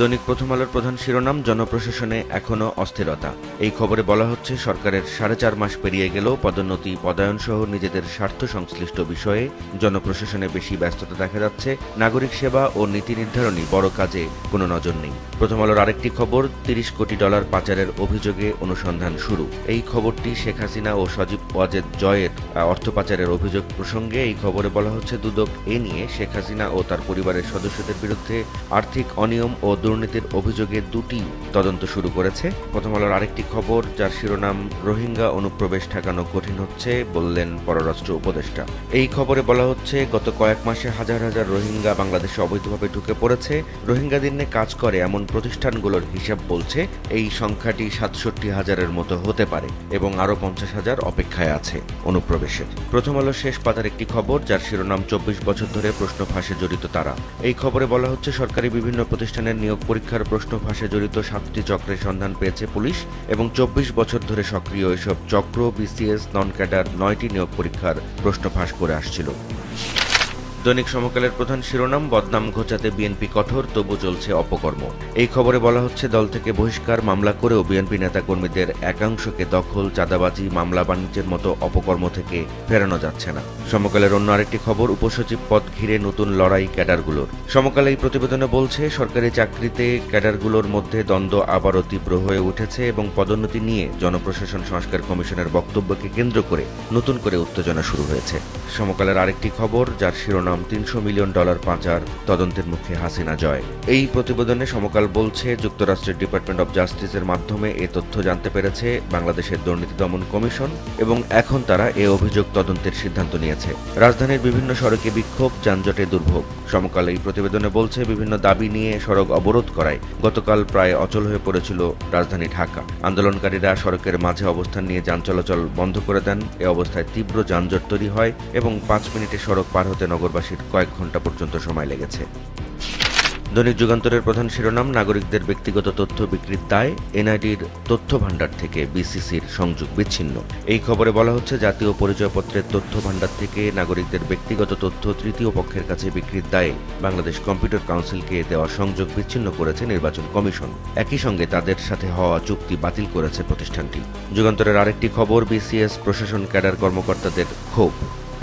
দৈনিক প্রথম আলোর প্রধান শিরোনাম, জনপ্রশাসনে এখনো অস্থিরতা। এই খবরে বলা হচ্ছে, সরকারের 4.5 মাস পেরিয়ে গেলেও পদোন্নতি, পদায়ন সহ নিজেদের স্বার্থ সংশ্লিষ্ট বিষয়ে জনপ্রশাসনে বেশি ব্যস্ততা দেখা যাচ্ছে। নাগরিক সেবা ও নীতি নির্ধারণী বড় কাজে কোনো নজর নেই। প্রথম আলোর আরেকটি খবর, $30 কোটি পাচারের অভিযোগে অনুসন্ধান শুরু। এই খবরটি শেখ হাসিনা ও সজীব ওয়াজেদ জয়ের অর্থ পাচারের অভিযোগ প্রসঙ্গে। এই খবরে বলা হচ্ছে, দুদক এ নিয়ে শেখ হাসিনা ও তার পরিবারের সদস্যদের বিরুদ্ধে আর্থিক অনিয়ম ও দুর্নীতির অভিযোগে 2টি তদন্ত শুরু করেছে। প্রথম আলোর আরেকটি খবর, যার শিরোনাম, রোহিঙ্গা অনুপ্রবেশ ঠেকানো কঠিন হচ্ছে, বললেন পররাষ্ট্র উপদেষ্টা। এই খবরে বলা হচ্ছে, গত কয়েক মাসে হাজার হাজার রোহিঙ্গা বাংলাদেশে অবৈধভাবে ঢুকে পড়েছে। রোহিঙ্গাদের নিয়ে কাজ করে এমন প্রতিষ্ঠানগুলোর হিসাব বলছে এই সংখ্যাটি 67,000-এর মতো হতে পারে এবং আরও 50,000 অপেক্ষায় আছে অনুপ্রবেশের। প্রথম আলো শেষ পাতার একটি খবর, যার শিরোনাম, 24 বছর ধরে প্রশ্ন ফাঁসে জড়িত তারা। এই খবরে বলা হচ্ছে, সরকারি বিভিন্ন প্রতিষ্ঠানের নিয়োগ পরীক্ষার প্রশ্ন ফাঁসে জড়িত 7টি চক্রের সন্ধান পেয়েছে পুলিশ এবং 24 বছর ধরে সক্রিয় এসব চক্র বিসিএস নন ক্যাডার 9টি নিয়োগ পরীক্ষার প্রশ্ন ফাঁস করে আসছিল। দৈনিক সমকালের প্রধান শিরোনাম, বদনাম ঘোচাতে বিএনপি কঠোর, তবু চলছে অপকর্ম। এই খবরে বলা হচ্ছে, দল থেকে বহিষ্কার মামলা করেও বিএনপি নেতাকর্মীদের একাংশকে দখল, চাঁদাবাজি, মামলা বাণিজ্যের মতো অপকর্ম থেকে ফেরানো যাচ্ছে না। সমকালের অন্য আরেকটি খবর, উপসচিব পদ ঘিরে নতুন লড়াই ক্যাডারগুলোর। সমকাল এই প্রতিবেদনে বলছে, সরকারি চাকরিতে ক্যাডারগুলোর মধ্যে দ্বন্দ্ব আবারও তীব্র হয়ে উঠেছে এবং পদোন্নতি নিয়ে জনপ্রশাসন সংস্কার কমিশনের বক্তব্যকে কেন্দ্র করে নতুন করে উত্তেজনা শুরু হয়েছে। সমকালের আরেকটি খবর, যার শিরোনাম, $300 মিলিয়ন পাচার, তদন্তের মুখে হাসিনা জয়। এই প্রতিবেদনে সমকাল বলছে, যুক্তরাষ্ট্রের ডিপার্টমেন্ট অব জাস্টিসের মাধ্যমে এ তথ্য জানতে পেরেছে বাংলাদেশের দুর্নীতি দমন কমিশন এবং এখন তারা এ অভিযোগ তদন্তের সিদ্ধান্ত নিয়েছে। রাজধানীর বিভিন্ন সড়কে বিক্ষোভ, যানজটে দুর্ভোগ। সমকাল এই প্রতিবেদনে বলছে, বিভিন্ন দাবি নিয়ে সড়ক অবরোধ করায় গতকাল প্রায় অচল হয়ে পড়েছিল রাজধানী ঢাকা। আন্দোলনকারীরা সড়কের মাঝে অবস্থান নিয়ে যান চলাচল বন্ধ করে দেন। এ অবস্থায় তীব্র যানজট তৈরি হয় এবং 5 মিনিটে সড়ক পার হতে নগরবাসীর কয়েক ঘন্টা পর্যন্ত সময় লেগেছে। দৈনিক যুগান্তরের প্রধান শিরোনাম, নাগরিকদের ব্যক্তিগত তথ্য বিক্রির দায়, এনআইডির তথ্য ভাণ্ডার থেকে বিসিসির সংযোগ বিচ্ছিন্ন। এই খবরে বলা হচ্ছে, জাতীয় পরিচয়পত্রের তথ্য ভাণ্ডার থেকে নাগরিকদের ব্যক্তিগত তথ্য তৃতীয় পক্ষের কাছে বিক্রির দায়ে বাংলাদেশ কম্পিউটার কাউন্সিলকে দেওয়া সংযোগ বিচ্ছিন্ন করেছে নির্বাচন কমিশন। একই সঙ্গে তাদের সাথে হওয়া চুক্তি বাতিল করেছে প্রতিষ্ঠানটি। যুগান্তরের আরেকটি খবর, বিসিএস প্রশাসন ক্যাডার কর্মকর্তাদের ক্ষোভ।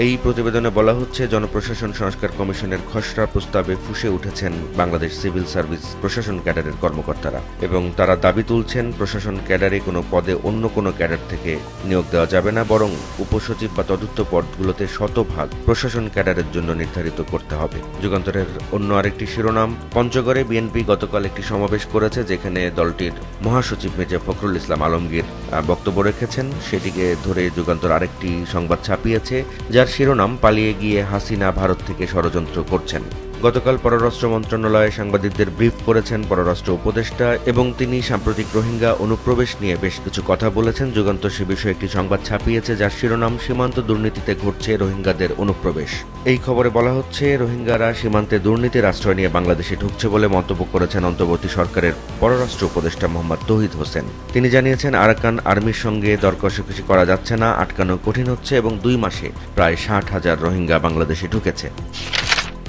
এই প্রতিবেদনে বলা হচ্ছে, জনপ্রশাসন সংস্কার কমিশনের খসড়া প্রস্তাবে ফুঁসে উঠেছেন বাংলাদেশ সিভিল সার্ভিস প্রশাসন ক্যাডারের কর্মকর্তারা এবং তারা দাবি তুলছেন, প্রশাসন ক্যাডারে কোনো পদে অন্য কোনো ক্যাডার থেকে নিয়োগ দেওয়া যাবে না, বরং উপসচিব বা তদুর্থ পদগুলোতে 100% প্রশাসন ক্যাডারের জন্য নির্ধারিত করতে হবে। যুগান্তরের অন্য আরেকটি শিরোনাম, পঞ্চগড়ে বিএনপি গতকাল একটি সমাবেশ করেছে, যেখানে দলটির মহাসচিব মির্জা ফখরুল ইসলাম আলমগীর বক্তব্য রেখেছেন। সেটিকে ধরে যুগান্তর আরেকটি সংবাদ ছাপিয়েছে, যার শিরোনাম, পালিয়ে গিয়ে হাসিনা ভারত থেকে ষড়যন্ত্র করছেন। গতকাল পররাষ্ট্র মন্ত্রণালয়ে সাংবাদিকদের ব্রিফ করেছেন পররাষ্ট্র উপদেষ্টা এবং তিনি সাম্প্রতিক রোহিঙ্গা অনুপ্রবেশ নিয়ে বেশ কিছু কথা বলেছেন। যুগান্তর সে বিষয়ে একটি সংবাদ ছাপিয়েছে, যার শিরোনাম, সীমান্ত দুর্নীতিতে ঘটছে রোহিঙ্গাদের অনুপ্রবেশ। এই খবরে বলা হচ্ছে, রোহিঙ্গারা সীমান্তে দুর্নীতির আশ্রয় নিয়ে বাংলাদেশে ঢুকছে বলে মন্তব্য করেছেন অন্তর্বর্তী সরকারের পররাষ্ট্র উপদেষ্টা মোহাম্মদ তৌহিদ হোসেন। তিনি জানিয়েছেন, আরাকান আর্মির সঙ্গে দর কষাকষি করা যাচ্ছে না, আটকানো কঠিন হচ্ছে এবং 2 মাসে প্রায় 60,000 রোহিঙ্গা বাংলাদেশে ঢুকেছে।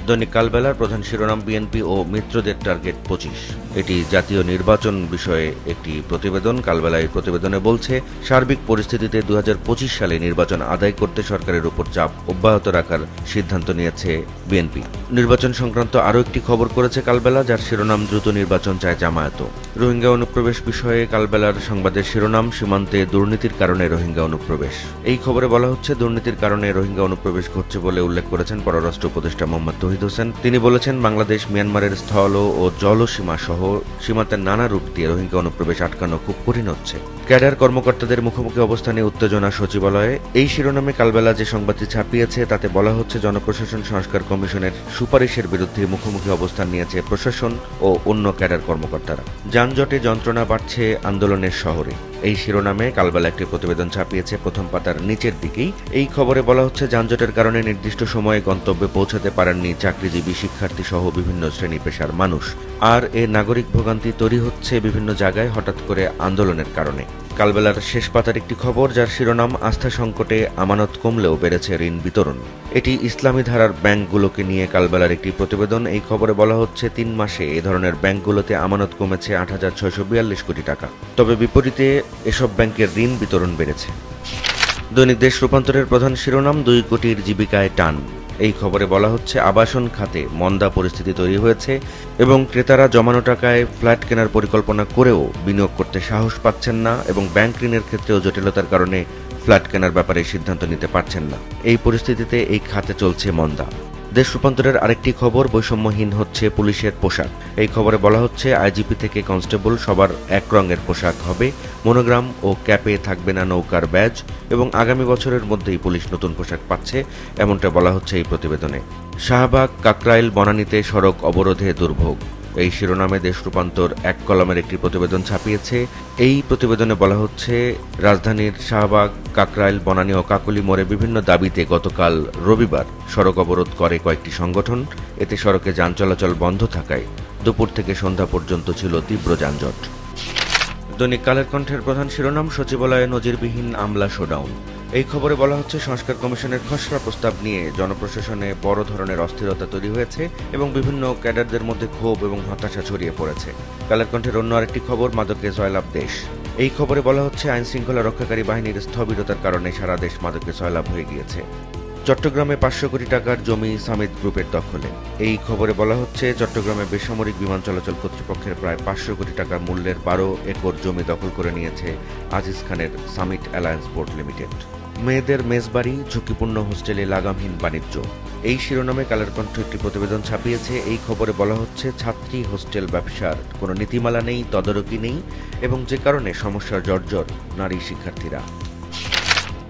দৈনিক কালবেলার প্রধান শিরোনাম, বিএনপি ও মিত্রদের টার্গেট 25। এটি জাতীয় নির্বাচন বিষয়ে একটি প্রতিবেদন। কালবেলা এই প্রতিবেদনে বলছে, সার্বিক পরিস্থিতিতে 2025 সালে নির্বাচন আদায় করতে সরকারের উপর চাপ অব্যাহত রাখার সিদ্ধান্ত নিয়েছে বিএনপি। নির্বাচন সংক্রান্ত আরও একটি খবর করেছে কালবেলা, যার শিরোনাম, দ্রুত নির্বাচন চায় জামায়াত। রোহিঙ্গা অনুপ্রবেশ বিষয়ে কালবেলার সংবাদের শিরোনাম, সীমান্তে দুর্নীতির কারণে রোহিঙ্গা অনুপ্রবেশ। এই খবরে বলা হচ্ছে, দুর্নীতির কারণে রোহিঙ্গা অনুপ্রবেশ ঘটছে বলে উল্লেখ করেছেন পররাষ্ট্র উপদেষ্টা মোহাম্মদ তৌহিদ হোসেন। তিনি বলেছেন, বাংলাদেশ মিয়ানমারের স্থল ও জলসীমা সহ সীমান্তের নানা রুট দিয়ে রোহিঙ্গা অনুপ্রবেশ আটকানো খুব কঠিন হচ্ছে। ক্যাডার কর্মকর্তাদের মুখোমুখি অবস্থানে উত্তেজনা সচিবালয়ে। এই শিরোনামে কালবেলা যে সংবাদটি ছাপিয়েছে তাতে বলা হচ্ছে, জনপ্রশাসন সংস্কার কমিশনের সুপারিশের বিরুদ্ধে মুখোমুখি অবস্থান নিয়েছে প্রশাসন ও অন্য ক্যাডার কর্মকর্তারা। যানজটে যন্ত্রণা বাড়ছে আন্দোলনের শহরে। এই শিরোনামে কালবেলা একটি প্রতিবেদন ছাপিয়েছে প্রথম পাতার নিচের দিকেই। এই খবরে বলা হচ্ছে, যানজটের কারণে নির্দিষ্ট সময়ে গন্তব্যে পৌঁছাতে পারেননি চাকরিজীবী, শিক্ষার্থী সহ বিভিন্ন শ্রেণী পেশার মানুষ। আর এ নাগরিক ভোগান্তি তৈরি হচ্ছে বিভিন্ন জায়গায় হঠাৎ করে আন্দোলনের কারণে। কালবেলার শেষ পাতার একটি খবর, যার শিরোনাম আস্থা সংকটে আমানত কমলেও বেড়েছে ঋণ বিতরণ। এটি ইসলামী ধারার ব্যাংকগুলোকে নিয়ে কালবেলার একটি প্রতিবেদন। এই খবরে বলা হচ্ছে ৩ মাসে এ ধরনের ব্যাংকগুলোতে আমানত কমেছে ৮,৬৪২ কোটি টাকা। তবে বিপরীতে এসব ব্যাংকের ঋণ বিতরণ বেড়েছে। দৈনিক দেশ রূপান্তরের প্রধান শিরোনাম ২ কোটির জীবিকায় টান। এই খবরে বলা হচ্ছে আবাসন খাতে মন্দা পরিস্থিতি তৈরি হয়েছে এবং ক্রেতারা জমানো টাকায় ফ্ল্যাট কেনার পরিকল্পনা করেও বিনিয়োগ করতে সাহস পাচ্ছেন না এবং ব্যাংক ঋণের ক্ষেত্রেও জটিলতার কারণে ফ্ল্যাট কেনার ব্যাপারে সিদ্ধান্ত নিতে পারছেন না। এই পরিস্থিতিতে এই খাতে চলছে মন্দা। দেশ রূপান্তরের আরেকটি খবর, বৈষম্যহীন হচ্ছে পুলিশের পোশাক। এই খবরে বলা হচ্ছে আইজিপি থেকে কনস্টেবল সবার এক রঙের পোশাক হবে, মনোগ্রাম ও ক্যাপে থাকবে না নৌকার ব্যাজ এবং আগামী বছরের মধ্যেই পুলিশ নতুন পোশাক পাচ্ছে, এমনটা বলা হচ্ছে এই প্রতিবেদনে। শাহবাগ কাকরাইল বনানীতে সড়ক অবরোধে দুর্ভোগ। এই শিরোনামে দেশ রূপান্তর এক কলামের একটি প্রতিবেদন ছাপিয়েছে। এই প্রতিবেদনে বলা হচ্ছে রাজধানীর শাহবাগ, কাকরাইল, বনানী ও কাকলী মোড়ে বিভিন্ন দাবিতে গতকাল রবিবার সড়ক অবরোধ করে কয়েকটি সংগঠন। এতে সড়কে যান চলাচল বন্ধ থাকায় দুপুর থেকে সন্ধ্যা পর্যন্ত ছিল তীব্র যানজট। দৈনিক কালের কণ্ঠের প্রধান শিরোনাম সচিবালয়ে নজিরবিহীন আমলা শোডাউন। এই খবরে বলা হচ্ছে সংস্কার কমিশনের খসড়া প্রস্তাব নিয়ে জনপ্রশাসনে বড় ধরনের অস্থিরতা তৈরি হয়েছে এবং বিভিন্ন ক্যাডারদের মধ্যে ক্ষোভ এবং হতাশা ছড়িয়ে পড়েছে। কালের কণ্ঠের অন্য আরেকটি খবর, মাদকে জয়লাভ দেশ। এই খবরে বলা হচ্ছে আইন শৃঙ্খলা রক্ষাকারী বাহিনীর স্থবিরতার কারণে সারা দেশ মাদকে জয়লাভ হয়ে গিয়েছে। চট্টগ্রামে ৫০০ কোটি টাকার জমি সামিট গ্রুপের দখলে। এই খবরে বলা হচ্ছে চট্টগ্রামে বেসামরিক বিমান চলাচল কর্তৃপক্ষের প্রায় ৫০০ কোটি টাকা মূল্যের ১২ একর জমি দখল করে নিয়েছে আজিজ খানের সামিট অ্যালায়েন্স পোর্ট লিমিটেড। মেয়েদের মেজবাড়ি, ঝুঁকিপূর্ণ হোস্টেলে লাগামহীন বাণিজ্য। এই শিরোনামে কালের কণ্ঠ একটি প্রতিবেদন ছাপিয়েছে। এই খবরে বলা হচ্ছে ছাত্রী হোস্টেল ব্যবসার কোনো নীতিমালা নেই, তদারকি নেই এবং যে কারণে সমস্যার জর্জর নারী শিক্ষার্থীরা।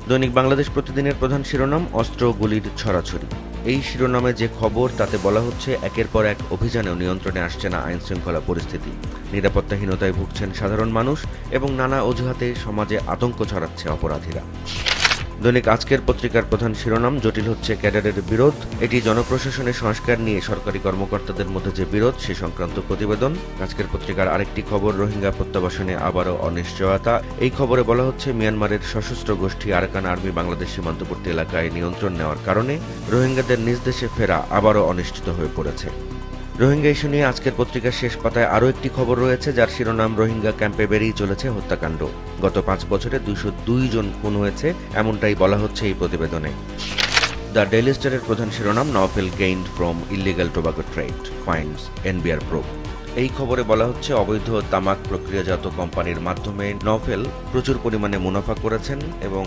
দৈনিক বাংলাদেশ প্রতিদিনের প্রধান শিরোনাম অস্ত্র গুলির ছড়াছড়ি। এই শিরোনামে যে খবর তাতে বলা হচ্ছে একের পর এক অভিযানেও নিয়ন্ত্রণে আসছে না আইন শৃঙ্খলা পরিস্থিতি। নিরাপত্তাহীনতায় ভুগছেন সাধারণ মানুষ এবং নানা অজুহাতে সমাজে আতঙ্ক ছড়াচ্ছে অপরাধীরা। দৈনিক আজকের পত্রিকার প্রধান শিরোনাম জটিল হচ্ছে ক্যাডারের বিরোধ। এটি জনপ্রশাসনের সংস্কার নিয়ে সরকারি কর্মকর্তাদের মধ্যে যে বিরোধ সে সংক্রান্ত প্রতিবেদন। আজকের পত্রিকার আরেকটি খবর, রোহিঙ্গা প্রত্যাবাসনে আবারও অনিশ্চয়তা। এই খবরে বলা হচ্ছে মিয়ানমারের সশস্ত্র গোষ্ঠী আরাকান আর্মি বাংলাদেশ সীমান্তবর্তী এলাকায় নিয়ন্ত্রণ নেওয়ার কারণে রোহিঙ্গাদের নিজ দেশে ফেরা আবারও অনিশ্চিত হয়ে পড়েছে। রোহিঙ্গা ইস্যু নিয়ে আজকের পত্রিকার শেষ পাতায় আরও একটি খবর রয়েছে, যার শিরোনাম রোহিঙ্গা ক্যাম্পে বেরিয়ে চলেছে হত্যাকাণ্ড। গত ৫ বছরে ২০২ জন খুন হয়েছে, এমনটাই বলা হচ্ছে এই প্রতিবেদনে। দ্য ডেইলি স্টারের প্রধান শিরোনাম Naufel gained from illegal tobacco trade, finds NBR probe. এই খবরে বলা হচ্ছে অবৈধ তামাক প্রক্রিয়াজাত কোম্পানির মাধ্যমে নওফেল প্রচুর পরিমাণে মুনাফা করেছেন এবং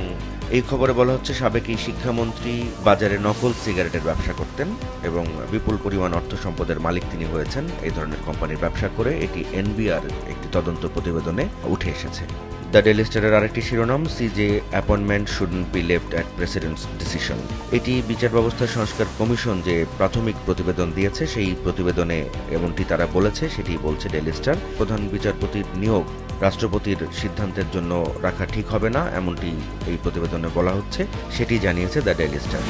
এই খবরে বলা হচ্ছে সাবেক এই শিক্ষামন্ত্রী বাজারে নকল সিগারেটের ব্যবসা করতেন এবং বিপুল পরিমাণ অর্থ সম্পদের মালিক তিনি হয়েছেন এই ধরনের কোম্পানির ব্যবসা করে। এটি এনবিআর একটি তদন্ত প্রতিবেদনে উঠে এসেছে। দ্য ডেইলি স্টারের আরেকটি শিরোনাম সিজে appointment shouldn't be left at presidents decision. এটি বিচার ব্যবস্থা সংস্কার কমিশন যে প্রাথমিক প্রতিবেদন দিয়েছে সেই প্রতিবেদনে এমনটি তারা বলেছে, সেটি বলছে ডেইলি স্টার। প্রধান বিচারপতির নিয়োগ রাষ্ট্রপতির সিদ্ধান্তের জন্য রাখা ঠিক হবে না, এমনটি এই প্রতিবেদনে বলা হচ্ছে, সেটি জানিয়েছে দ্য ডেইলি স্টার।